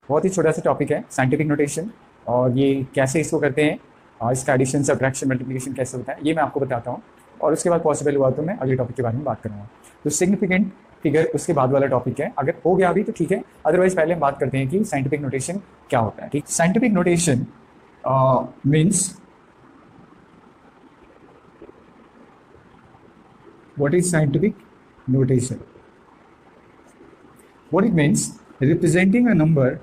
बहुत ही छोटा सा टॉपिक है साइंटिफिक नोटेशन, और ये कैसे इसको करते हैं और इसका एडिशन सब्ट्रैक्शन मल्टीप्लिकेशन कैसे होता है ये मैं आपको बताता हूँ। और उसके बाद पॉसिबल हुआ तो मैं अगले टॉपिक के बारे में बात करूँगा। तो सिग्निफिकेंट फिगर उसके बाद वाला टॉपिक है, अगर हो गया अभी तो ठीक है, अदरवाइज पहले हम बात करते हैं कि साइंटिफिक नोटेशन क्या होता है। ठीक, scientific notation means what is scientific notation? What it means, representing a number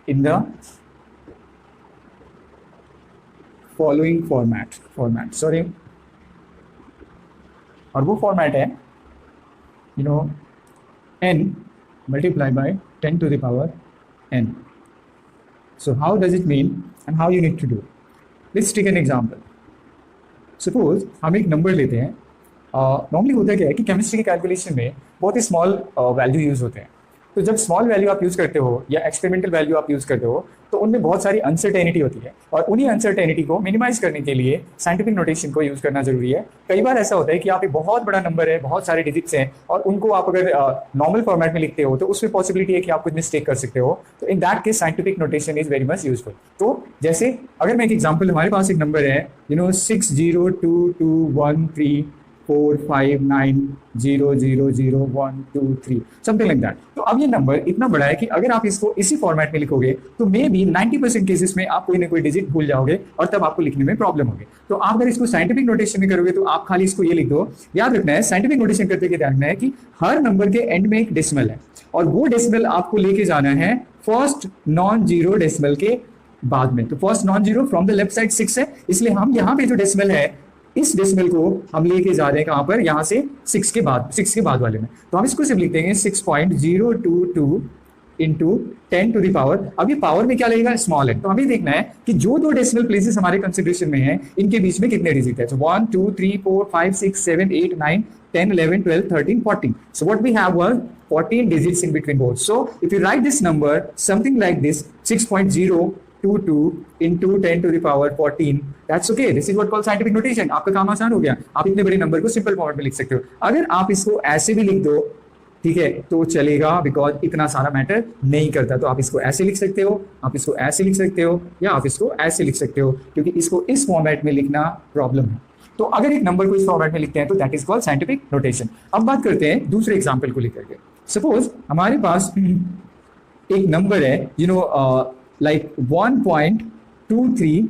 in the following format sorry, और वो फॉर्मेट है n multiplied by 10 to the power n. So how does it mean and how you need to do? Let's take an example. Suppose हम एक number लेते हैं। Normally होता क्या है कि केमिस्ट्री के कैलकुलेशन में बहुत ही स्मॉल वैल्यू यूज़ होते हैं। तो जब स्मॉल वैल्यू आप यूज़ करते हो या एक्सपेरिमेंटल वैल्यू आप यूज़ करते हो तो उनमें बहुत सारी अनसर्टेनिटी होती है, और उन्हीं अनसर्टेनिटी को मिनिमाइज करने के लिए साइंटिफिक नोटेशन को यूज़ करना जरूरी है। कई बार ऐसा होता है कि आप एक बहुत बड़ा नंबर है, बहुत सारे डिजिट्स हैं, और उनको आप अगर नॉर्मल फॉर्मेट में लिखते हो तो उसमें पॉसिबिलिटी है कि आप कुछ मिस्टेक कर सकते हो। तो in that case scientific notation is very much useful. तो जैसे अगर मैं एक एग्जाम्पल, हमारे पास एक नंबर है 6022134590000123 समथिंग लाइक दैट। तो अब ये नंबर इतना बड़ा है कि अगर आप इसको इसी फॉर्मेट में लिखोगे तो मे बी 90% केसेस में आप कोई ना कोई डिजिट भूल जाओगे और तब आपको लिखने में प्रॉब्लम होगी। तो आप अगर इसको साइंटिफिक नोटेशन में करोगे तो आप खाली इसको ये लिख दो। याद रखना है साइंटिफिक नोटेशन करते ध्यान रखना है कि हर नंबर के एंड में एक डेसिमल है, और वो डेसिमल आपको लेके जाना है फर्स्ट नॉन जीरो डेसिमल के बाद में। तो first non zero from the left side 6 है, इसलिए हम यहाँ पे जो डेसिमल है इस डेसिमल को हम लेके जा रहे हैं कहां पर, यहां से 6 के बाद वाले में। तो हम इसको सिर्फ लिखते हैं 6.022 इंटू 10 टू द पावर। अब ये पावर में क्या लगेगा, स्मॉल है। तो हमें देखना है कि जो दो डेसिमल प्लेसेस हमारे कंसिडरेशन में है इनके बीच में कितने डिजिट है। 1 2 3 4 5 6 7 8 9 10 11 12 13 14। So what we have was 14 digits in between both. So if you write this number something like this 6.022 into 10 to the power 14, that's okay. This is what called scientific notation. आपका काम आसान हो गया, आप इतने बड़े number को simple format में लिख सकते हो। अगर आप इसको ऐसे भी लिख दो ठीक है तो चलेगा, बिकॉज इतना सारा मैटर नहीं करता। तो आप इसको ऐसे लिख सकते हो, आप इसको ऐसे लिख सकते हो, या आप इसको ऐसे लिख सकते हो, क्योंकि इसको इस फॉर्मेट में लिखना प्रॉब्लम है। तो अगर एक नंबर को इस फॉर्मेट में लिखते हैं तो that is called scientific notation. अब बात करते हैं दूसरे एग्जाम्पल को लेकर के। सपोज हमारे पास एक नंबर है like 1.23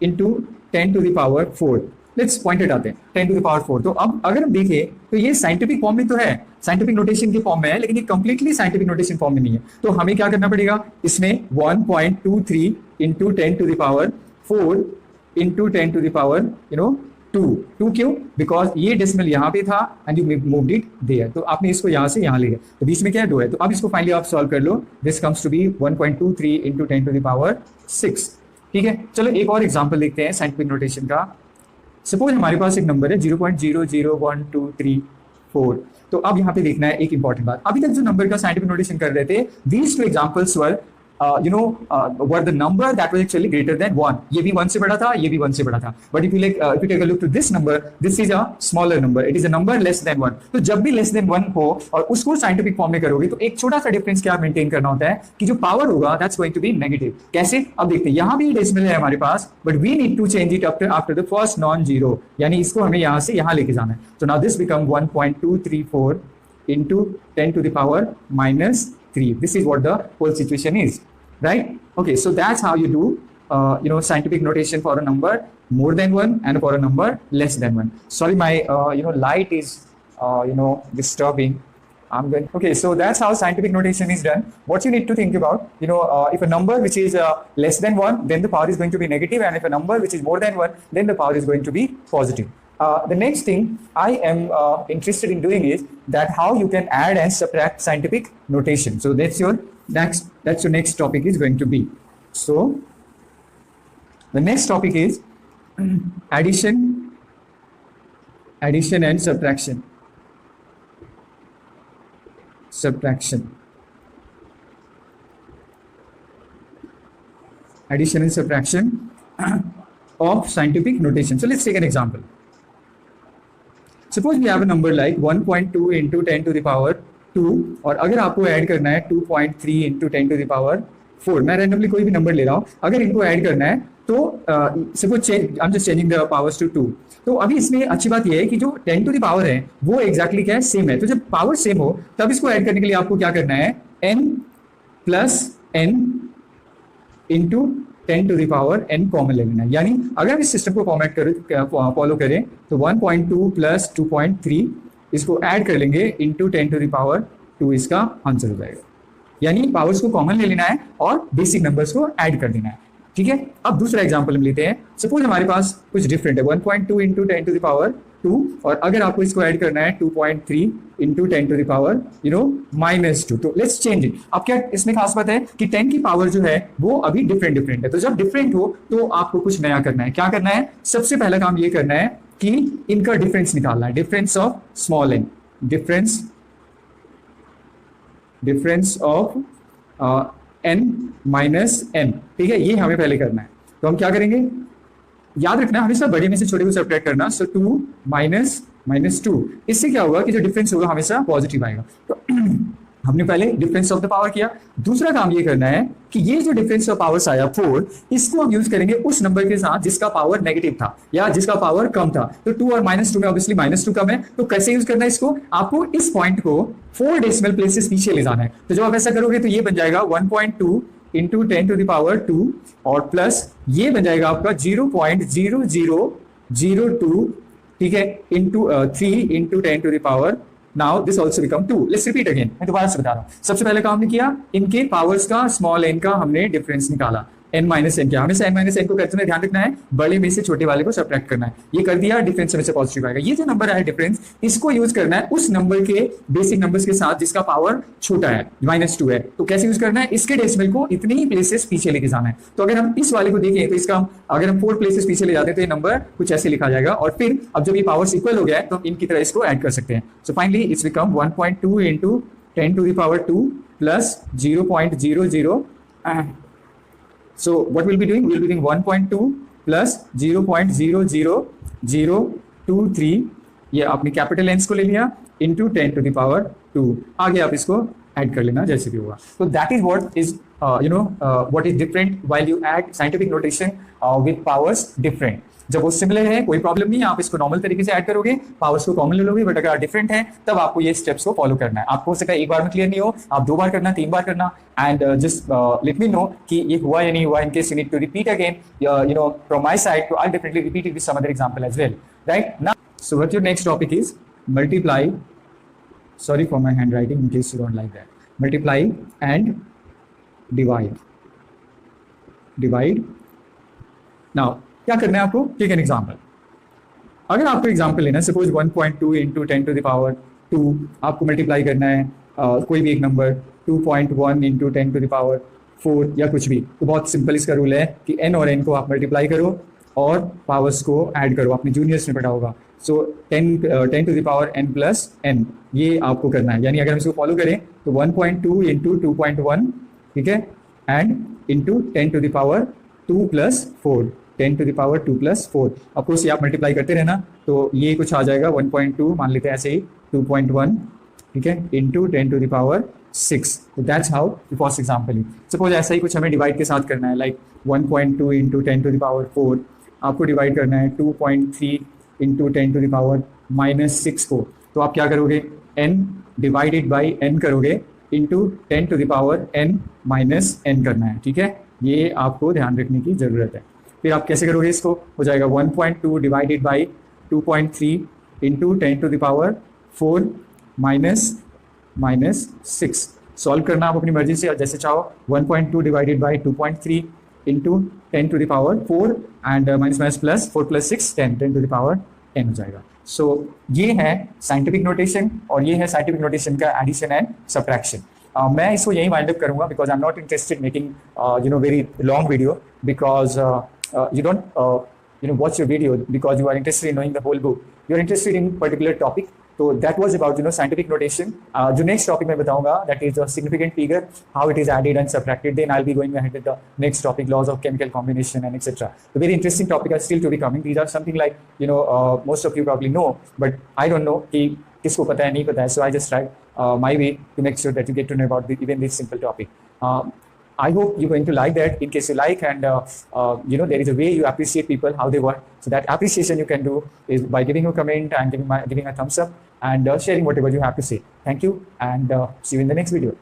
into 10 to the power 4। Let's pointed आते हैं 10 to the power 4। तो अब अगर हम देखें तो ये साइंटिफिक फॉर्म में तो है, साइंटिफिक नोटेशन के फॉर्म में है, लेकिन ये कंप्लीटली साइंटिफिक नोटेशन फॉर्म में नहीं है। तो हमें क्या करना पड़ेगा, इसमें 1.23 into 10 to the power 4 into 10 to the power 2 क्यों, बिकॉज ये डेसिमल यहाँ पे था and you moved it there. तो आपने इसको यहाँ से यहाँ ले गया, तो बीच में क्या है 2 है। तो अब इसको फाइनली आप सॉल्व कर लो। This comes to be 1.23 into 10 to the power 6। ठीक है, चलो एक और एग्जांपल देखते हैं साइंटिफिक नोटेशन का। सपोज हमारे पास एक नंबर है 0.001234। तो अब यहाँ पे देखना है एक इंपॉर्टेंट बात। अभी तक जो नंबर का साइंटिफिक नोटेशन कर रहे थे, these two examples were were the number that was actually greater than 1। ये भी 1 से बड़ा था, ये भी 1 से बड़ा था। But if you take a look to this number, this is a smaller number, it is a number less than 1। तो जब भी less than 1 हो और उसको साइंटिफिक फॉर्म में करोगे तो एक छोटा सा डिफरेंस क्या मेंटेन करना होता है कि जो पावर होगा that's going to be negative। कैसे, अब देखते हैं। यहाँ भी डेसिमल है हमारे पास, but we need to change it after the first non-zero, यानी इसको हमें यहाँ से यहाँ लेके जाना है। So now this become 1.234 into 10 to the power -3। This is what the whole situation is, right? Okay, so that's how you do scientific notation for a number more than 1 and for a number less than 1. Sorry, my light is disturbing. Okay, so that's how scientific notation is done. What you need to think about, if a number which is less than 1, then the power is going to be negative, and if a number which is more than 1, then the power is going to be positive. The next thing I am interested in doing is that how you can add and subtract scientific notation. So that's your next topic is going to be. So the next topic is addition and subtraction. Addition and subtraction of scientific notation. So let's take an example. Suppose we have a number like 1.2 into 10 to the power 2, और अगर आपको add करना है 2.3 into 10 to the power 4, मैं randomly कोई भी number ले रहा हूँ, अगर इनको ऐड करना है तो suppose I am just changing the powers to 2। तो अभी इसमें अच्छी बात यह है कि जो 10 टू द पावर है वो एग्जैक्टली क्या है, सेम है। तो जब पावर सेम हो तब इसको ऐड करने के लिए आपको क्या करना है, n plus n into 10 to the power n common ले लेना है। यानी अगर हम इस सिस्टम को फॉर्मेट करें, फॉलो करें, तो 1.2 प्लस 2.3 इसको ऐड कर लेंगे इंटू 10 टू द पावर 2, इसका आंसर हो जाएगा। यानी पावर्स को कॉमन ले लेना है और बेसिक नंबर्स को ऐड कर देना है। ठीक है, अब दूसरा एग्जांपल हम लेते हैं। सपोज हमारे पास कुछ डिफरेंट है, 1.2 इंटू 10 टू द पावर 2, और अगर आपको इसको ऐड करना है 2.3 इंटू 10 टू द पावर -2। तो लेट्स चेंज इट। अब क्या इसमें खास बात है कि 10 की पावर जो है वो अभी डिफरेंट है। तो जब डिफरेंट हो तो आपको कुछ नया करना है। क्या करना है, सबसे पहला काम ये करना है कि इनका डिफरेंस निकालना है, difference of small n, difference of n minus n। ठीक है, ये हमें पहले करना है। तो हम क्या करेंगे, याद रखना हमेशा बड़े में से छोटे को सब्ट्रैक्ट करना। सो 2 माइनस 2, इससे क्या होगा कि जो डिफरेंस होगा हमेशा पॉजिटिव आएगा। तो हमने पहले डिफरेंस ऑफ द पावर किया। दूसरा काम ये करना है कि ये जो डिफरेंस ऑफ पावर्स आया 4, इसको हम यूज करेंगे उस नंबर के साथ जिसका पावर नेगेटिव था या जिसका पावर कम था। तो 2 और -2 में ऑब्वियसली -2 कम है। तो कैसे यूज करना है इसको, आपको इस पॉइंट को 4 डेसिमल प्लेसेस पीछे ले जाना है। तो जब आप ऐसा करोगे तो ये बन जाएगा 1.2 इंटू 10 टू द पावर 2, और प्लस ये बन जाएगा आपका 0.0002, ठीक है, into 3 into 10 to the power, now this also become 2। Let's repeat again, मैं दोबारा से बता रहा हूँ। सबसे पहले काम हमने किया, इनके पावर्स का स्मॉल n का हमने डिफरेंस निकाला, n माइनस एन। क्या हमेशा n माइनस एन को करते हुए ध्यान रखना है, बड़े में से छोटे वाले को सब्ट्रैक्ट करना है। ये कर दिया, डिफरेंस में से पॉजिटिव आएगा। ये जो नंबर है डिफरेंस, इसको यूज करना है उस नंबर के बेसिक नंबर्स के साथ जिसका पावर छोटा है, -2 है। तो कैसे यूज करना है, इसके डेसिमल को इतने ही प्लेसेस पीछे लेके जाना है। तो अगर हम इस वाले को देखें तो इसका अगर हम 4 प्लेसेस पीछे ले जाते हैं तो ये नंबर कुछ ऐसे लिखा जाएगा। और फिर अब जब ये पावर्स इक्वल हो गया है तो इनकी तरह इसको ऐड कर सकते हैं। So finally it's become 1.2 into 10 to the power 2 plus 0.00. So what we'll be doing? We'll be doing 1.2 plus 0.00023, ये आपने कैपिटल लेंस को ले लिया, इंटू 10 टू द पावर 2। आगे आप इसको ऐड कर लेना जैसे भी होगा। तो that is what is what is different while you add scientific notation with powers different। जब वो सिमिलर है कोई प्रॉब्लम नहीं है, आप इसको नॉर्मल तरीके से ऐड करोगे, पावर्स को कॉमन ले लोगे। बट अगर डिफरेंट है तब आपको ये स्टेप्स को फॉलो करना है। आपको हो सकता है एक बार में क्लियर नहीं हो, आप 2 बार करना, 3 बार करना, and just let me know कि ये हुआ या नहीं हुआ। In case you need to repeat again from my side, तो I definitely repeat it with some other example as well, right. Now so what your next topic is multiply, sorry for my handwriting in case you don't like that, multiply and divide। now क्या करना है आपको, take an example. अगर आपको example लेना है, suppose 1.2 into 10 to the power 2 आपको multiply करना है कोई भी एक number 2.1 into 10 to the power 4 या कुछ भी, तो बहुत सिंपल इसका रूल है कि n और n को आप मल्टीप्लाई करो और पावर्स को ऐड करो। आपने जूनियर्स में पढ़ा होगा। So 10 to the power n plus n, ये आपको करना है। यानी अगर हम इसको फॉलो करें तो 1.2 इंटू 2.1, ठीक है, and into 10 to the power 2 plus 4, 10 to the power 2 plus 4। Of course ये आप मल्टीप्लाई करते रहना, तो ये कुछ आ जाएगा 1.2, मान लेते हैं ऐसे ही 2.1, ठीक है, इंटू 10 टू द पावर 6। तो that's how the first example. Suppose ऐसा ही कुछ हमें डिवाइड के साथ करना है, like 1.2 into 10 to the power 4 आपको डिवाइड करना है 2.3 इंटू 10 टू द पावर -6 को। तो आप क्या करोगे, n डिवाइडेड बाई n करोगे into 10 to the power n minus n करना है, ठीक है। ये आपको ध्यान रखने की ज़रूरत है। फिर आप कैसे करोगे, इसको हो जाएगा 1.2 divided by 2.3 into 10 to the power 4 minus 6। Solve करना आप अपनी मर्जी से जैसे चाहो। 1.2 divided by 2.3 into 10 to the power 4 and minus plus 4 plus 6 10 to the power n हो जाएगा। सो ये है साइंटिफिक नोटेशन, और ये है साइंटिफिक नोटेशन का एडिशन एंड सब्ट्रैक्शन। मैं इसको यही वाइंड अप करूंगा because I am not interested making very long video, because you don't watch your video because you are interested in knowing the whole book. You are interested in particular topic, तो that was about scientific notation. जो next topic मैं बताऊंगा that is the significant figure, how it is added and subtracted. Then I will be going ahead with the next topic, laws of chemical combination and etcetera. तो very interesting topic are still to be coming. These are something like most of you probably know, but I don't know कि किसको पता है नहीं पता है. सो I just try my way to make sure that you get to know about even this simple topic. I hope you're going to like that. In case you like, and there is a way you appreciate people, how they work. So that appreciation you can do is by giving a comment and giving a thumbs up and sharing whatever you have to say. Thank you, and see you in the next video.